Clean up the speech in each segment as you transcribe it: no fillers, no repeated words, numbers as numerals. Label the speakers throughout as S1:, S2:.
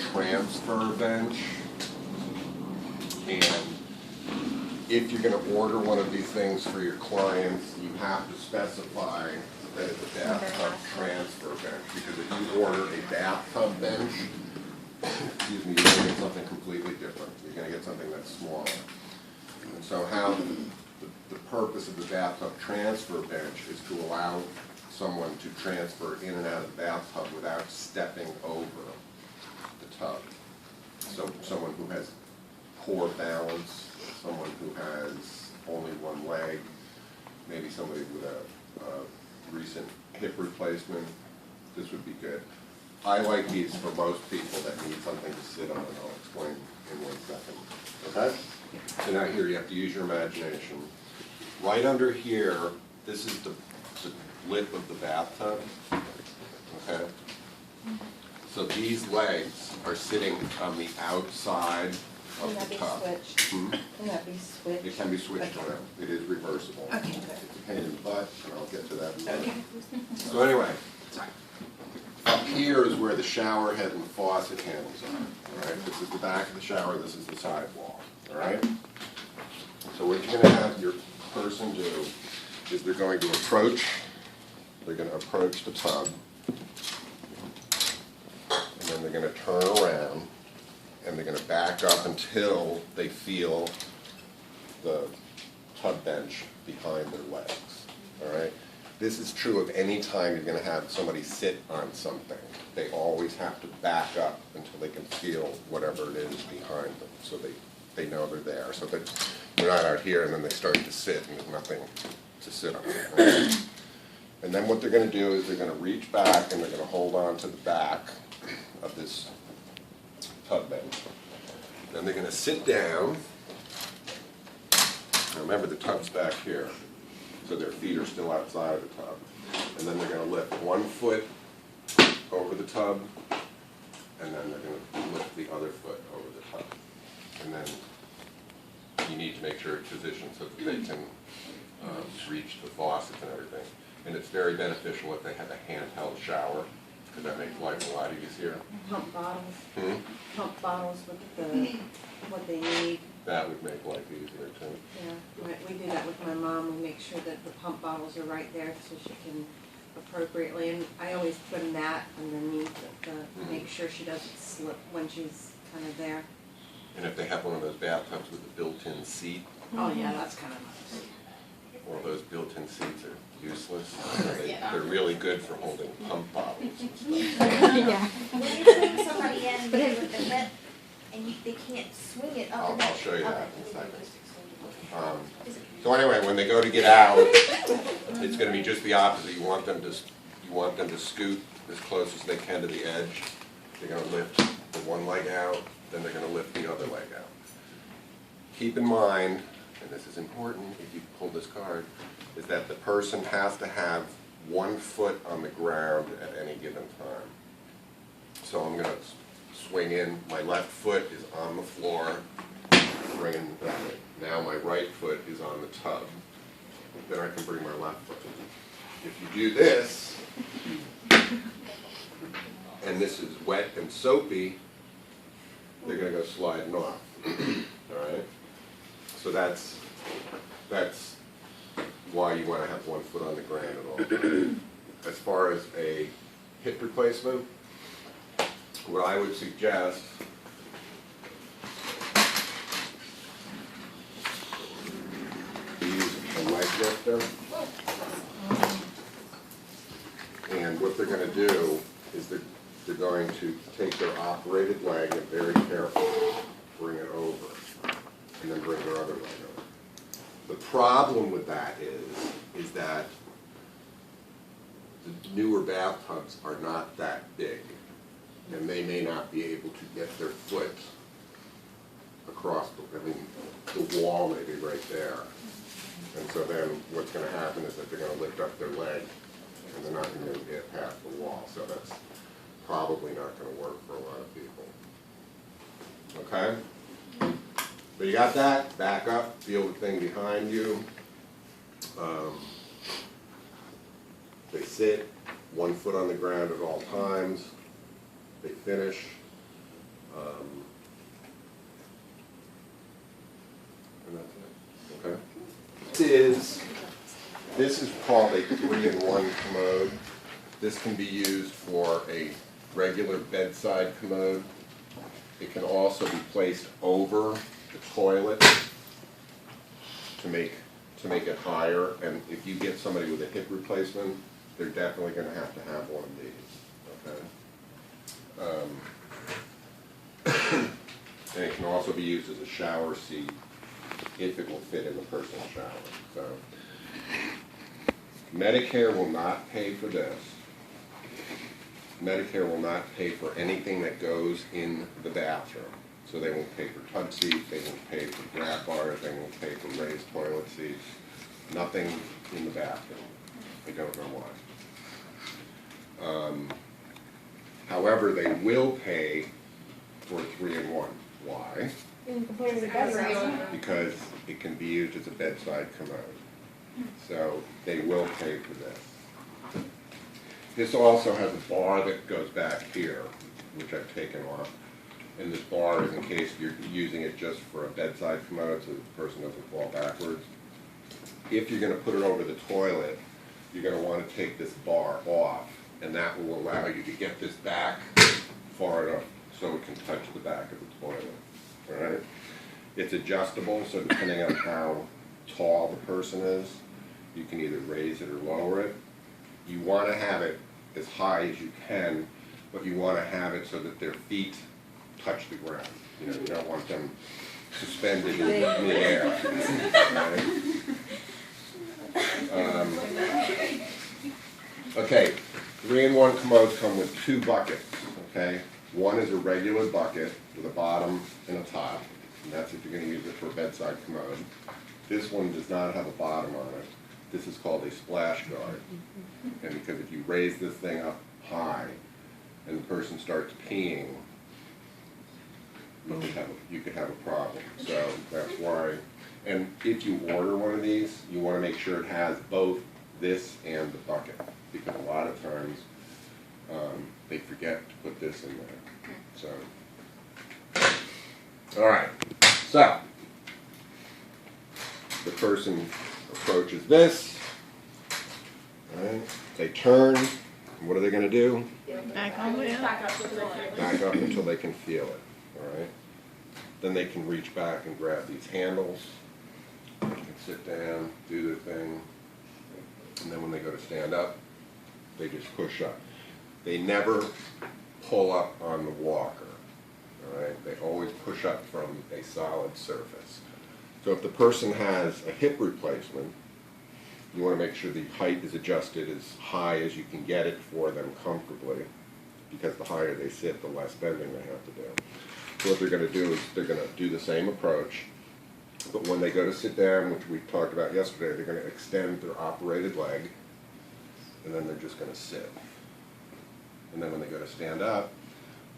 S1: transfer bench. And if you're going to order one of these things for your clients, you have to specify that it's a bathtub transfer bench. Because if you order a bathtub bench, excuse me, you're going to get something completely different. You're going to get something that's smaller. And so how the purpose of the bathtub transfer bench is to allow someone to transfer in and out of the bathtub without stepping over the tub. So someone who has poor balance, someone who has only one leg, maybe somebody with a recent hip replacement, this would be good. I like these for most people that need something to sit on, and I'll explain in 1 second. Okay? So now here you have to use your imagination. Right under here, this is the lip of the bathtub. Okay? So these legs are sitting on the outside of the tub.
S2: Can that be switched?
S1: It can be switched around. It is reversible.
S2: Okay, good.
S1: It's a pain in the butt, and I'll get to that in a minute.
S2: Okay.
S1: So anyway, up here is where the shower head and faucet handles are. All right? This is the back of the shower. This is the sidewall. All right? So what you're going to have your person do is they're going to approach the tub, and then they're going to turn around, and they're going to back up until they feel the tub bench behind their legs. All right? This is true of any time you're going to have somebody sit on something. They always have to back up until they can feel whatever it is behind them, so they know they're there. So that they're not out here and then they start to sit and there's nothing to sit on. Right? And then what they're going to do is they're going to reach back and they're going to hold on to the back of this tub bench. Then they're going to sit down. Now remember, the tub's back here, so their feet are still outside of the tub. And then they're going to lift one foot over the tub, and then they're going to lift the other foot over the tub. And then you need to make sure it's positioned so that they can reach the faucets and everything. And it's very beneficial if they have a handheld shower, because that makes life a lot easier.
S2: Pump bottles. Pump bottles with what they need.
S1: That would make life easier too.
S2: Yeah, we do that with my mom. We make sure that the pump bottles are right there so she can appropriately. And I always put a mat underneath to make sure she doesn't slip when she's kind of there.
S1: And if they have one of those bathtubs with a built-in seat.
S2: Oh yeah, that's kind of nice.
S1: Well, those built-in seats are useless. They're really good for holding pump bottles and stuff.
S3: Yeah.
S4: When you bring somebody in with the hip and they can't swing it up and
S1: I'll
S4: down.
S1: show you that
S4: Okay.
S1: in a second. So anyway, when they go to get out, it's going to be just the opposite. You want them to scoot as close as they can to the edge. They're going to lift the one leg out, then they're going to lift the other leg out. Keep in mind, and this is important if you pull this card, is that the person has to have 1 foot on the ground at any given time. So I'm going to swing in, my left foot is on the floor, bringing that way. Now my right foot is on the tub. Then I can bring my left foot in. If you do this, and this is wet and soapy, they're going to go sliding off. All right? So that's why you want to have 1 foot on the ground at all times. As far as a hip replacement, what I would suggest is use a leg lifter. And what they're going to do is they're going to take their operated leg and very carefully bring it over, and then bring their other leg over. The problem with that is that the newer bathtubs are not that big, and they may not be able to get their foot across the wall may be right there. And so then what's going to happen is that they're going to lift up their leg, and they're not going to get past the wall. So that's probably not going to work for a lot of people. Okay? So you got that? Back up, feel the thing behind you. They sit 1 foot on the ground at all times. They finish. And that's it, okay? This is called a 3-in-1 commode. This can be used for a regular bedside commode. It can also be placed over the toilet to make it higher. And if you get somebody with a hip replacement, they're definitely going to have one of these. Okay. And it can also be used as a shower seat if it will fit in the personal shower. So Medicare will not pay for this. Medicare will not pay for anything that goes in the bathroom. So they won't pay for tub seats, they won't pay for grab bars, they won't pay for raised toilet seats. Nothing in the bathroom. I don't know why. However, they will pay for 3-in-1. Why? Because it can be used as a bedside commode. So they will pay for this. This also has a bar that goes back here, which I've taken off. And this bar is in case you're using it just for a bedside commode so that the person doesn't fall backwards. If you're going to put it over the toilet, you're going to want to take this bar off, and that will allow you to get this back far enough so it can touch the back of the toilet. All right? It's adjustable, so depending on how tall the person is, you can either raise it or lower it. You want to have it as high as you can, but you want to have it so that their feet touch the ground. You know, you don't want them suspended in midair. Okay, 3-in-1 commodes come with 2 buckets, okay? One is a regular bucket with a bottom and a top, and that's if you're going to use it for a bedside commode. This one does not have a bottom on it. This is called a splash guard. And because if you raise this thing up high and the person starts peeing, you could have a problem. So that's why. And if you order one of these, you want to make sure it has both this and the bucket, because a lot of times they forget to put this in there. So, all right. So the person approaches this. All right. They turn. What are they going to do?
S3: Back up
S1: Until they can feel it. All right. Then they can reach back and grab these handles. They can sit down, do their thing, and then when they go to stand up, they just push up. They never pull up on the walker. All right. They always push up from a solid surface. So if the person has a hip replacement, you want to make sure the height is adjusted as high as you can get it for them comfortably, because the higher they sit, the less bending they have to do. So what they're going to do is they're going to do the same approach, but when they go to sit down, which we talked about yesterday, they're going to extend their operated leg, and then they're just going to sit. And then when they go to stand up,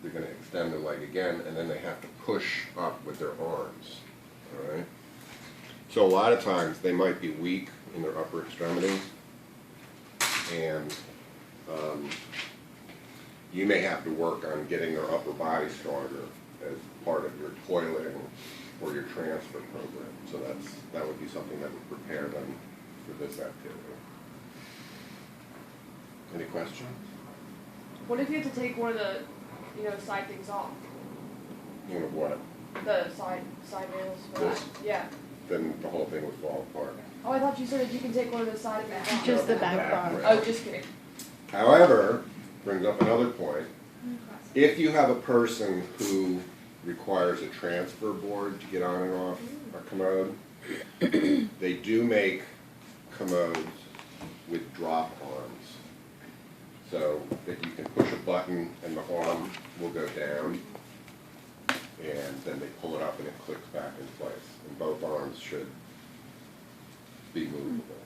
S1: they're going to extend their leg again, and then they have to push up with their arms. All right? So a lot of times they might be weak in their upper extremities, and you may have to work on getting their upper body stronger as part of your toileting or your transfer program. So that would be something that would prepare them for this activity. Any questions?
S3: What if you have to take one of the, side things off?
S1: You know what?
S3: The side rails for
S1: This?
S3: that? Yeah.
S1: Then the whole thing would fall apart.
S3: Oh, I thought you said that you can take one of the side things off.
S5: Just the back bar.
S1: rail.
S3: Oh, just kidding.
S1: However, brings up another point. If you have a person who requires a transfer board to get on and off a commode, they do make commodes with drop arms. So that you can push a button and the arm will go down, and then they pull it up and it clicks back in place. And both arms should be movable.